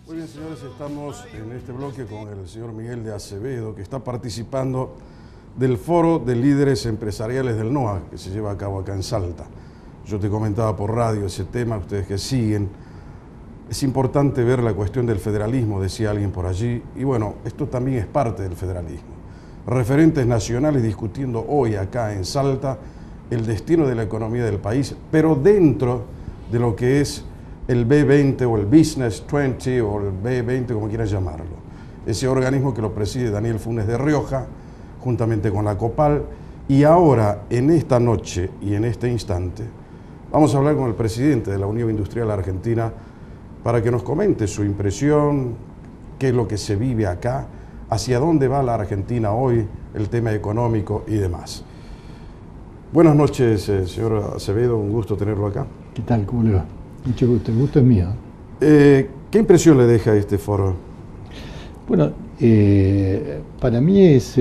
Muy bien, señores, estamos en este bloque con el señor Miguel de Acevedo, que está participando del Foro de Líderes Empresariales del NOA, que se lleva a cabo acá en Salta. Yo te comentaba por radio ese tema, ustedes que siguen. Es importante ver la cuestión del federalismo, decía alguien por allí, y bueno, esto también es parte del federalismo. Referentes nacionales discutiendo hoy acá en Salta el destino de la economía del país, pero dentro de lo que es el B20 o el Business 20 o el B20, como quieran llamarlo. Ese organismo que lo preside Daniel Funes de Rioja, juntamente con la COPAL. Y ahora, en esta noche y en este instante, vamos a hablar con el presidente de la Unión Industrial Argentina para que nos comente su impresión, qué es lo que se vive acá, hacia dónde va la Argentina hoy, el tema económico y demás. Buenas noches, señor Acevedo, un gusto tenerlo acá. ¿Qué tal? ¿Cómo le va? Mucho gusto, el gusto es mío. ¿Qué impresión le deja este foro? Bueno, para mí es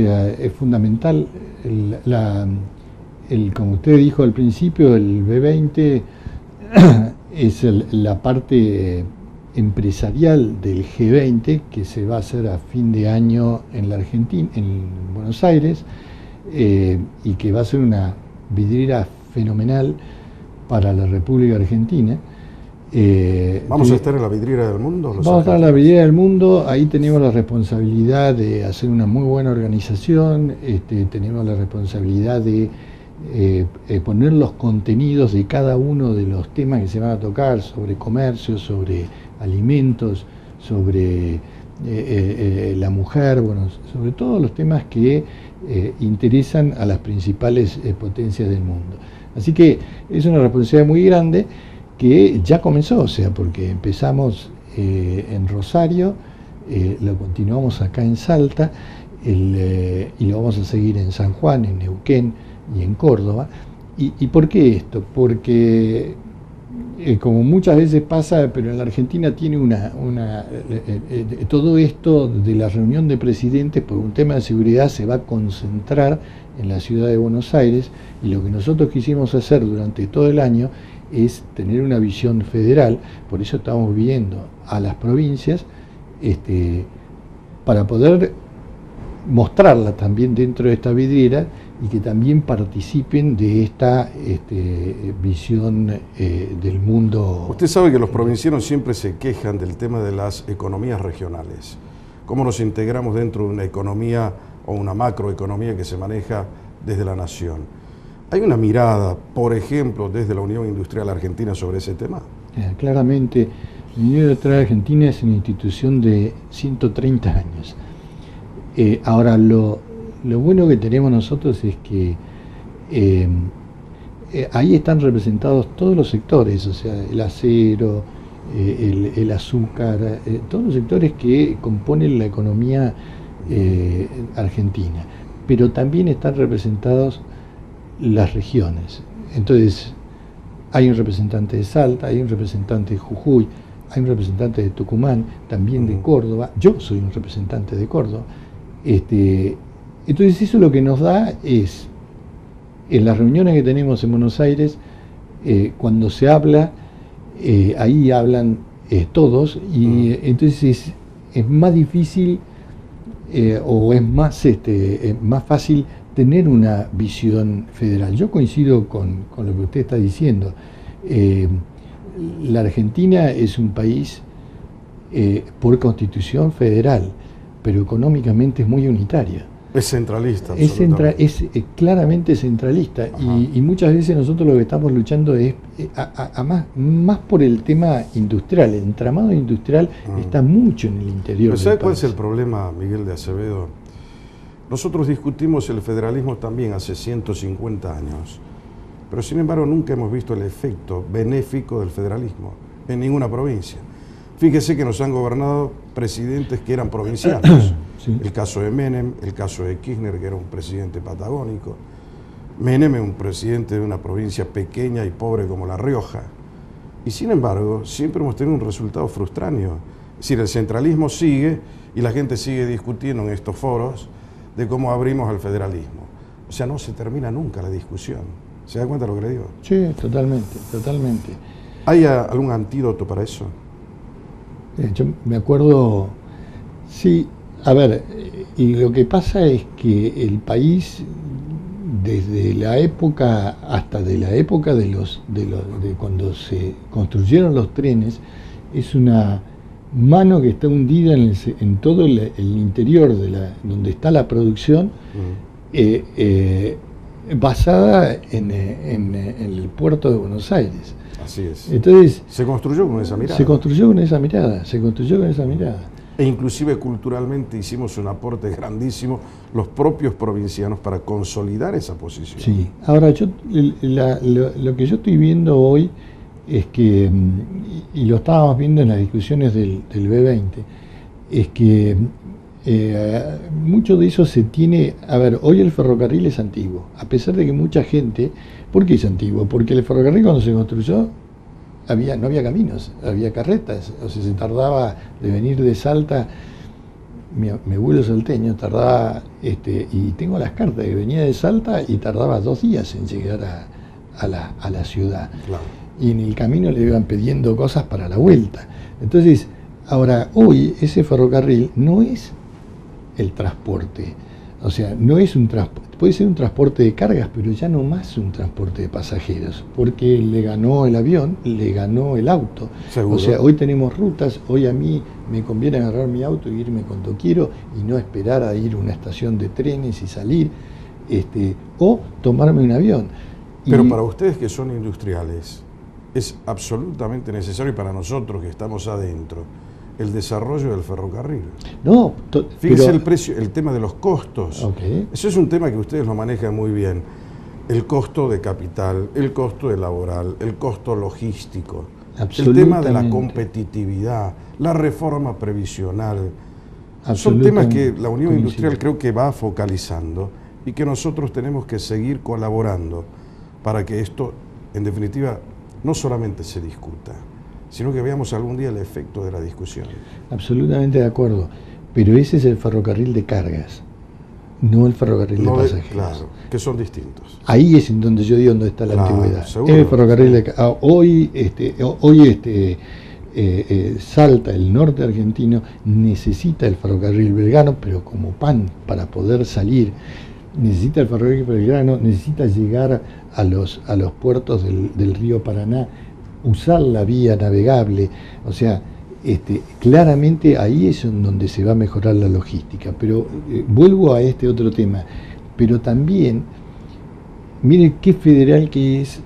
fundamental, como usted dijo al principio, el B20 es la parte empresarial del G20 que se va a hacer a fin de año en la Argentina, en Buenos Aires, y que va a ser una vidriera fenomenal para la República Argentina. ¿Vamos a estar en la vidriera del mundo? Vamos a estar en la vidriera del mundo, ahí tenemos la responsabilidad de hacer una muy buena organización, tenemos la responsabilidad de poner los contenidos de cada uno de los temas que se van a tocar, sobre comercio, sobre alimentos, sobre la mujer, bueno, sobre todos los temas que interesan a las principales potencias del mundo. Así que es una responsabilidad muy grande que ya comenzó, o sea, porque empezamos en Rosario, lo continuamos acá en Salta, y lo vamos a seguir en San Juan, en Neuquén y en Córdoba. ¿Y por qué esto? Porque, como muchas veces pasa, pero en la Argentina tiene todo esto de la reunión de presidentes por un tema de seguridad se va a concentrar en la ciudad de Buenos Aires, y lo que nosotros quisimos hacer durante todo el año es tener una visión federal. Por eso estamos viendo a las provincias para poder mostrarla también dentro de esta vidriera y que también participen de esta visión del mundo. Usted sabe que los provincianos siempre se quejan del tema de las economías regionales. ¿Cómo nos integramos dentro de una economía o una macroeconomía que se maneja desde la nación? ¿Hay una mirada, por ejemplo, desde la Unión Industrial Argentina sobre ese tema? Claramente, la Unión Industrial Argentina es una institución de 130 años. Ahora, lo bueno que tenemos nosotros es que ahí están representados todos los sectores, o sea, el acero, el azúcar, todos los sectores que componen la economía argentina. Pero también están representados las regiones. Entonces, hay un representante de Salta, hay un representante de Jujuy, hay un representante de Tucumán, también de Córdoba. Yo soy un representante de Córdoba. Entonces, eso lo que nos da es, en las reuniones que tenemos en Buenos Aires, cuando se habla, ahí hablan todos, y entonces es más difícil o es más fácil tener una visión federal. Yo coincido con lo que usted está diciendo. La Argentina es un país por constitución federal, pero económicamente es muy unitaria. Es centralista. Es claramente centralista, y muchas veces nosotros lo que estamos luchando es más por el tema industrial. El entramado industrial está mucho en el interior. ¿Sabe cuál es el problema, Miguel de Acevedo? Nosotros discutimos el federalismo también hace 150 años, pero sin embargo nunca hemos visto el efecto benéfico del federalismo en ninguna provincia. Fíjese que nos han gobernado presidentes que eran provincianos. Sí. El caso de Menem, el caso de Kirchner, que era un presidente patagónico. Menem es un presidente de una provincia pequeña y pobre como La Rioja. Y sin embargo, siempre hemos tenido un resultado frustráneo. Es decir, el centralismo sigue y la gente sigue discutiendo en estos foros de cómo abrimos al federalismo. O sea, no se termina nunca la discusión. ¿Se da cuenta de lo que le digo? Sí, totalmente, totalmente. ¿Hay algún antídoto para eso? Yo me acuerdo, sí, a ver, y lo que pasa es que el país, desde la época, hasta de la época de cuando se construyeron los trenes, es una mano que está hundida en todo el interior donde está la producción, basada en el puerto de Buenos Aires. Así es. Entonces, se construyó con esa mirada. Se construyó con esa mirada. E inclusive culturalmente hicimos un aporte grandísimo los propios provincianos para consolidar esa posición. Sí. Ahora, lo que yo estoy viendo hoy es que, y lo estábamos viendo en las discusiones del B20, es que mucho de eso se tiene. A ver, hoy el ferrocarril es antiguo, a pesar de que mucha gente. ¿Por qué es antiguo? Porque el ferrocarril, cuando se construyó, no había caminos, había carretas, o sea, se tardaba de venir de Salta. Mi abuelo salteño tardaba, y tengo las cartas, que venía de Salta y tardaba 2 días en llegar a la ciudad. Claro. Y en el camino le iban pidiendo cosas para la vuelta. Entonces, ahora, hoy ese ferrocarril no es el transporte, o sea, no es un transporte, puede ser un transporte de cargas, pero ya no más un transporte de pasajeros, porque le ganó el avión, le ganó el auto. Seguro. O sea, hoy tenemos rutas, hoy a mí me conviene agarrar mi auto e irme cuando quiero y no esperar a ir a una estación de trenes y salir, o tomarme un avión. Pero para ustedes que son industriales, es absolutamente necesario, y para nosotros que estamos adentro, el desarrollo del ferrocarril. No, fíjese el precio, el tema de los costos. Okay. Eso es un tema que ustedes lo manejan muy bien. El costo de capital, el costo de laboral, el costo logístico, el tema de la competitividad, la reforma previsional. Son temas que la Unión Industrial creo que va focalizando y que nosotros tenemos que seguir colaborando para que esto, en definitiva, no solamente se discuta, sino que veamos algún día el efecto de la discusión. Absolutamente de acuerdo, pero ese es el ferrocarril de cargas, no el ferrocarril de pasajeros. Claro, que son distintos. Ahí es en donde yo digo donde está la antigüedad. Seguro. El ferrocarril de cargas. Hoy Salta, el norte argentino, necesita el ferrocarril Belgrano, pero como pan para poder salir. Necesita el ferrocarril Belgrano, necesita llegar a los puertos del río Paraná, usar la vía navegable, o sea, claramente ahí es en donde se va a mejorar la logística. Pero vuelvo a este otro tema, pero también, mire qué federal que es,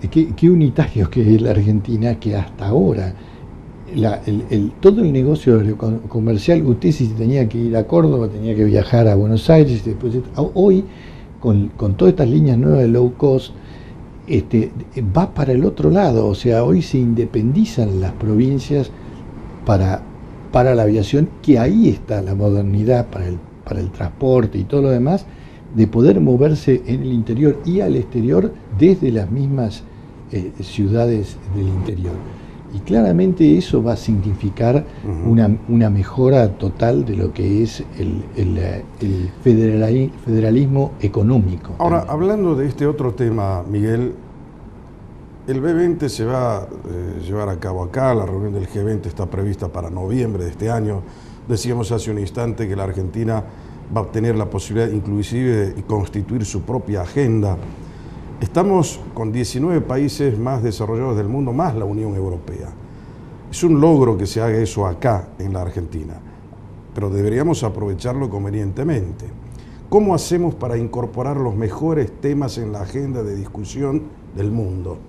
qué unitario que es la Argentina, que hasta ahora todo el negocio comercial, usted si tenía que ir a Córdoba, tenía que viajar a Buenos Aires, después, hoy con todas estas líneas nuevas de low cost, va para el otro lado. O sea, hoy se independizan las provincias para la aviación, que ahí está la modernidad para el transporte y todo lo demás, de poder moverse en el interior y al exterior desde las mismas ciudades del interior. Y claramente eso va a significar una mejora total de lo que es el federalismo económico. Ahora, hablando de este otro tema, Miguel, el B20 se va a llevar a cabo acá, la reunión del G20 está prevista para noviembre de este año. Decíamos hace un instante que la Argentina va a obtener la posibilidad inclusive de constituir su propia agenda. Estamos con 19 países más desarrollados del mundo, más la Unión Europea. Es un logro que se haga eso acá, en la Argentina, pero deberíamos aprovecharlo convenientemente. ¿Cómo hacemos para incorporar los mejores temas en la agenda de discusión del mundo?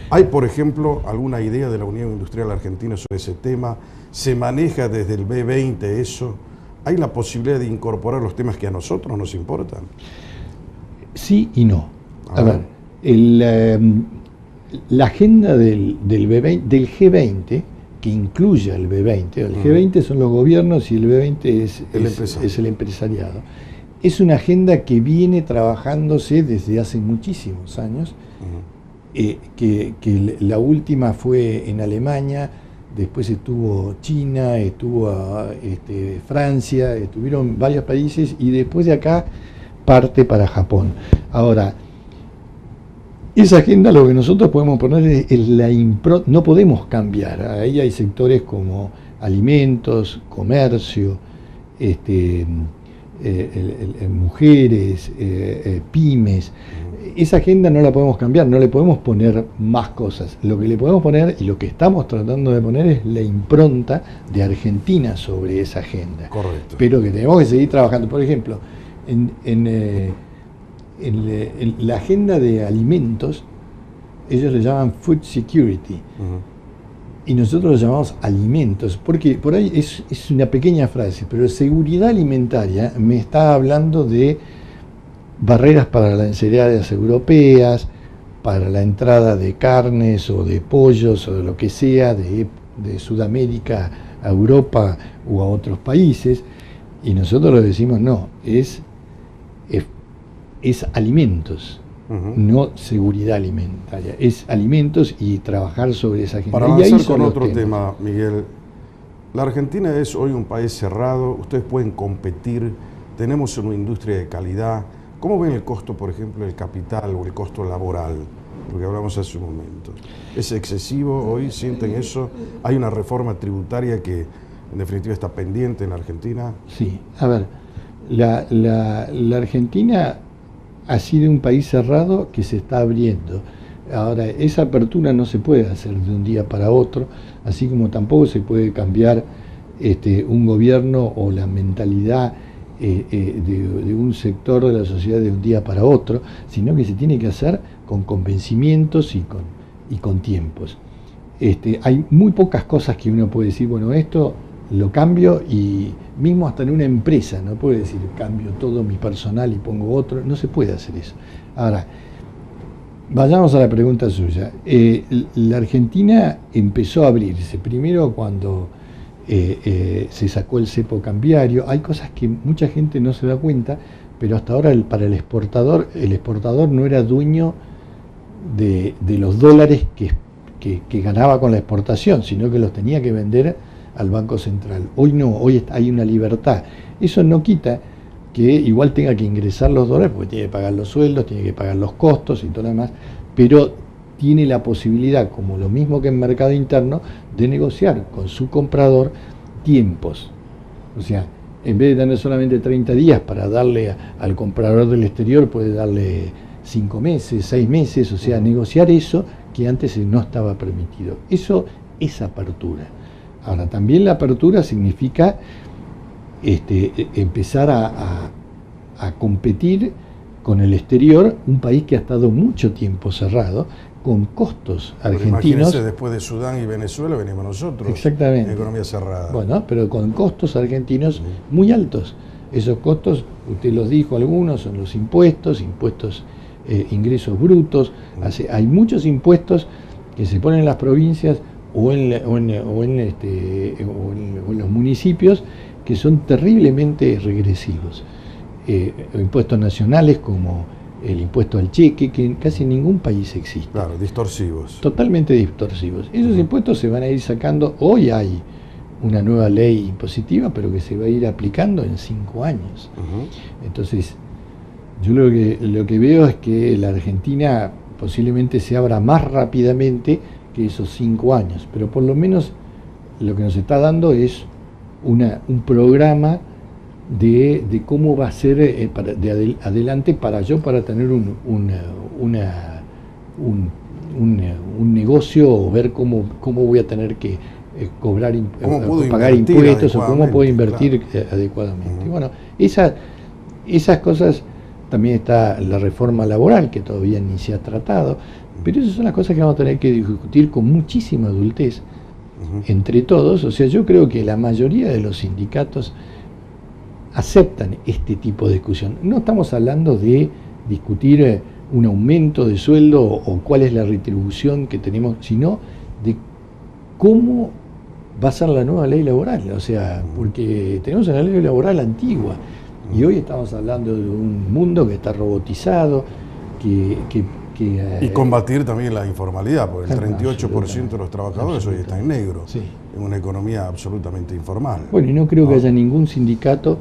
¿Hay, por ejemplo, alguna idea de la Unión Industrial Argentina sobre ese tema? ¿Se maneja desde el B20 eso? ¿Hay la posibilidad de incorporar los temas que a nosotros nos importan? Sí y no. A ver, la agenda del G20, que incluye al B20, el G20 son los gobiernos y el B20 es el empresariado. Es una agenda que viene trabajándose desde hace muchísimos años, que la última fue en Alemania, después estuvo China, estuvo Francia, estuvieron varios países y después de acá parte para Japón. Ahora, Esa agenda lo que nosotros podemos poner es la impronta, no podemos cambiar. Ahí hay sectores como alimentos, comercio, mujeres, pymes. Esa agenda no la podemos cambiar, no le podemos poner más cosas. Lo que le podemos poner, y lo que estamos tratando de poner, es la impronta de Argentina sobre esa agenda. Correcto. Pero que tenemos que seguir trabajando. Por ejemplo, en la agenda de alimentos, ellos le llaman food security, y nosotros lo llamamos alimentos, porque por ahí es una pequeña frase, pero seguridad alimentaria me está hablando de barreras para las enseñanzas europeas, para la entrada de carnes o de pollos o de lo que sea de Sudamérica a Europa o a otros países, y nosotros le decimos no, es alimentos, no seguridad alimentaria, es alimentos y trabajar sobre esa agenda. Para avanzar con otro tema, Miguel, la Argentina es hoy un país cerrado, ustedes pueden competir, tenemos una industria de calidad. ¿Cómo ven el costo, por ejemplo, del capital o el costo laboral? Porque hablamos hace un momento. ¿Es excesivo hoy? ¿Sienten eso? ¿Hay una reforma tributaria que en definitiva está pendiente en la Argentina? Sí, a ver, la Argentina ha sido un país cerrado que se está abriendo. Ahora, esa apertura no se puede hacer de un día para otro, así como tampoco se puede cambiar un gobierno o la mentalidad de un sector de la sociedad de un día para otro, sino que se tiene que hacer con convencimientos y con tiempos. Hay muy pocas cosas que uno puede decir, bueno, esto lo cambio, y mismo hasta en una empresa no puede decir cambio todo mi personal y pongo otro, no se puede hacer eso. Ahora, vayamos a la pregunta suya. La Argentina empezó a abrirse primero cuando se sacó el cepo cambiario. Hay cosas que mucha gente no se da cuenta, pero hasta ahora para el exportador no era dueño de los dólares que ganaba con la exportación, sino que los tenía que vender al Banco Central. Hoy no, hoy hay una libertad. Eso no quita que igual tenga que ingresar los dólares, porque tiene que pagar los sueldos, tiene que pagar los costos y todo lo demás, pero tiene la posibilidad, como lo mismo que en mercado interno, de negociar con su comprador tiempos. O sea, en vez de tener solamente 30 días para darle al comprador del exterior, puede darle 5 meses, 6 meses, o sea, negociar eso que antes no estaba permitido. Eso es apertura. Ahora, también la apertura significa empezar a competir con el exterior, un país que ha estado mucho tiempo cerrado, con costos argentinos. Imagínense, después de Sudán y Venezuela venimos nosotros. Exactamente. En economía cerrada. Bueno, pero con costos argentinos muy altos. Esos costos, usted los dijo algunos, son los impuestos, ingresos brutos. Hay muchos impuestos que se ponen en las provincias o en los municipios que son terriblemente regresivos. Impuestos nacionales como el impuesto al cheque, que en casi ningún país existe. Claro, distorsivos. Totalmente distorsivos. Esos impuestos se van a ir sacando. Hoy hay una nueva ley impositiva, pero que se va a ir aplicando en 5 años. Entonces, yo lo que veo es que la Argentina posiblemente se abra más rápidamente que esos 5 años, pero por lo menos lo que nos está dando es un programa de cómo va a ser adelante para tener un negocio, o ver cómo voy a tener que pagar impuestos, o cómo puedo invertir adecuadamente. Y bueno, esas cosas. También está la reforma laboral, que todavía ni se ha tratado, pero esas son las cosas que vamos a tener que discutir con muchísima adultez entre todos. O sea, yo creo que la mayoría de los sindicatos aceptan este tipo de discusión. No estamos hablando de discutir un aumento de sueldo o cuál es la retribución que tenemos, sino de cómo va a ser la nueva ley laboral. O sea, porque tenemos una ley laboral antigua, y hoy estamos hablando de un mundo que está robotizado, y combatir también la informalidad, porque el 38% de los trabajadores hoy está en negro, en una economía absolutamente informal. Bueno, y no creo que haya ningún sindicato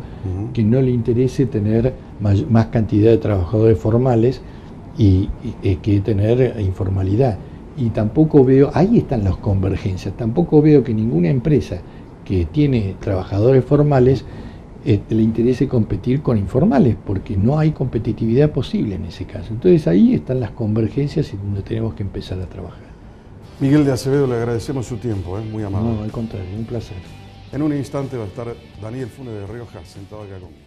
que no le interese tener más cantidad de trabajadores formales, que tener informalidad. Y tampoco veo, ahí están las convergencias, tampoco veo que ninguna empresa que tiene trabajadores formales le interese competir con informales, porque no hay competitividad posible en ese caso. Entonces ahí están las convergencias y donde tenemos que empezar a trabajar. Miguel de Acevedo, le agradecemos su tiempo, muy amable. No, al contrario, un placer. En un instante va a estar Daniel Funes de Rioja sentado acá conmigo.